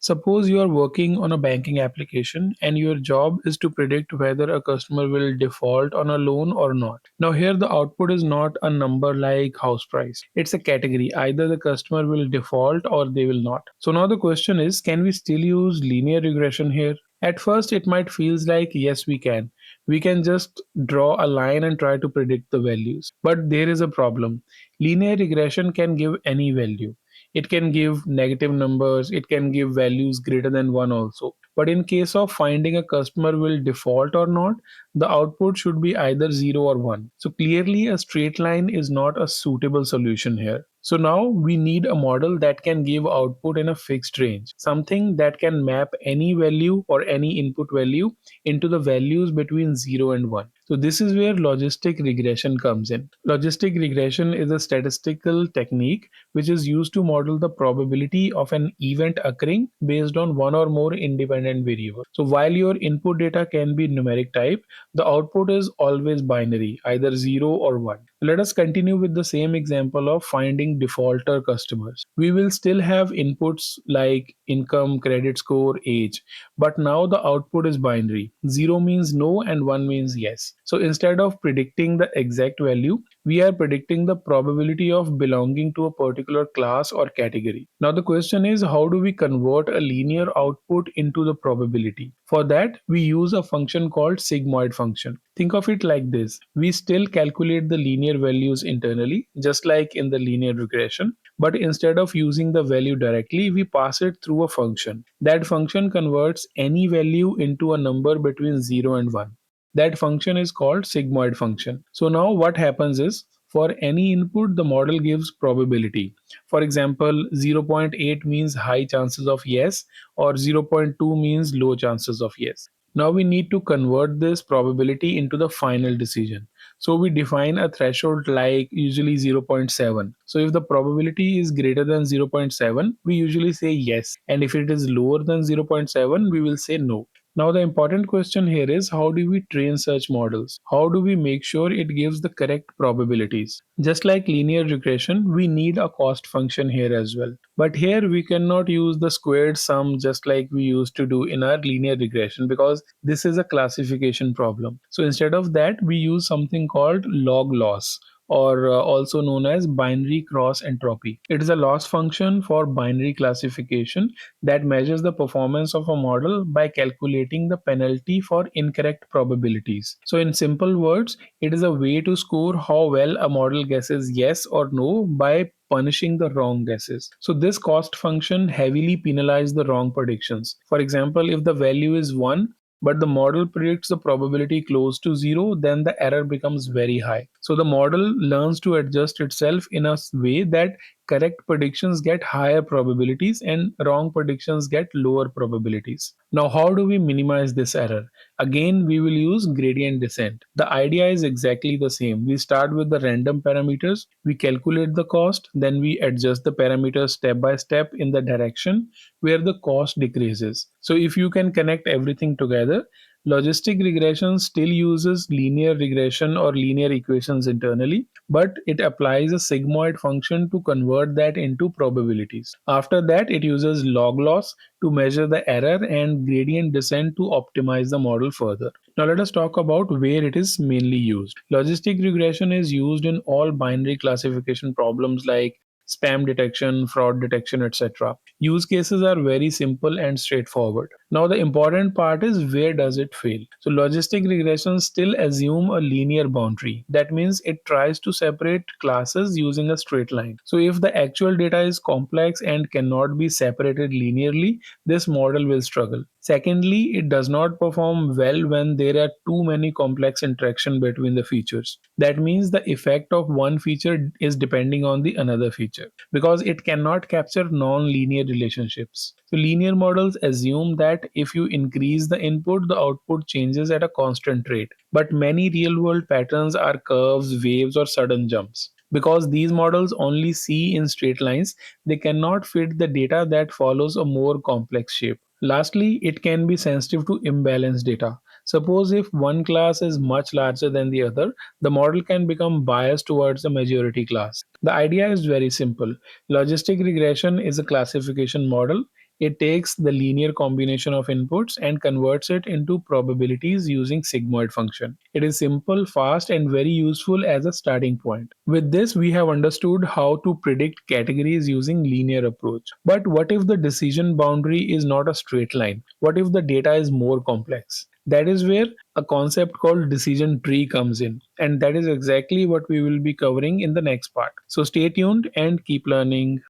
Suppose you are working on a banking application and your job is to predict whether a customer will default on a loan or not. Now, here the output is not a number like house price, it's a category. Either the customer will default or they will not. So, now the question is, can we still use linear regression here? At first, it might feels like yes, we can. We can just draw a line and try to predict the values. But there is a problem. Linear regression can give any value. It can give negative numbers, it can give values greater than 1 also. But in case of finding a customer will default or not, the output should be either 0 or 1. So clearly a straight line is not a suitable solution here. So now we need a model that can give output in a fixed range, something that can map any value or any input value into the values between 0 and 1. So this is where logistic regression comes in. Logistic regression is a statistical technique which is used to model the probability of an event occurring based on one or more independent variables. So while your input data can be numeric type, the output is always binary, either 0 or 1. Let us continue with the same example of finding defaulter customers. We will still have inputs like income, credit score, age, but now the output is binary. 0 means no and 1 means yes. So instead of predicting the exact value, we are predicting the probability of belonging to a particular class or category. Now the question is, how do we convert a linear output into the probability? For that, we use a function called sigmoid function. Think of it like this. We still calculate the linear values internally, just like in the linear regression, but instead of using the value directly, we pass it through a function. That function converts any value into a number between 0 and 1. That function is called sigmoid function. So now what happens is, for any input, the model gives probability. For example, 0.8 means high chances of yes, or 0.2 means low chances of yes. Now we need to convert this probability into the final decision. So we define a threshold like usually 0.7. So if the probability is greater than 0.7, we usually say yes. And if it is lower than 0.7, we will say no. Now the important question here is, how do we train such models? How do we make sure it gives the correct probabilities? Just like linear regression, we need a cost function here as well. But here we cannot use the squared sum just like we used to do in our linear regression, because this is a classification problem. So instead of that, we use something called log loss, or also known as binary cross entropy. It is a loss function for binary classification that measures the performance of a model by calculating the penalty for incorrect probabilities. So in simple words, it is a way to score how well a model guesses yes or no by punishing the wrong guesses. So this cost function heavily penalizes the wrong predictions. For example, if the value is 1, but the model predicts the probability close to 0, then the error becomes very high. So the model learns to adjust itself in a way that correct predictions get higher probabilities and wrong predictions get lower probabilities. Now, how do we minimize this error? Again, we will use gradient descent. The idea is exactly the same. We start with the random parameters, we calculate the cost, then we adjust the parameters step by step in the direction where the cost decreases. So if you can connect everything together, logistic regression still uses linear regression or linear equations internally, but it applies a sigmoid function to convert that into probabilities. After that, it uses log loss to measure the error and gradient descent to optimize the model further. Now let us talk about where it is mainly used. Logistic regression is used in all binary classification problems like spam detection, fraud detection, etc. Use cases are very simple and straightforward. Now the important part is, where does it fail? So logistic regression still assume a linear boundary. That means it tries to separate classes using a straight line. So if the actual data is complex and cannot be separated linearly, this model will struggle. Secondly, it does not perform well when there are too many complex interactions between the features. That means the effect of one feature is depending on the another feature, because it cannot capture non-linear relationships. So linear models assume that if you increase the input, the output changes at a constant rate. But many real-world patterns are curves, waves, or sudden jumps. Because these models only see in straight lines, they cannot fit the data that follows a more complex shape. Lastly, it can be sensitive to imbalanced data. Suppose if one class is much larger than the other, the model can become biased towards the majority class. The idea is very simple. Logistic regression is a classification model. It takes the linear combination of inputs and converts it into probabilities using sigmoid function. It is simple, fast, and very useful as a starting point. With this, we have understood how to predict categories using linear approach. But what if the decision boundary is not a straight line? What if the data is more complex? That is where a concept called decision tree comes in. And that is exactly what we will be covering in the next part. So stay tuned and keep learning.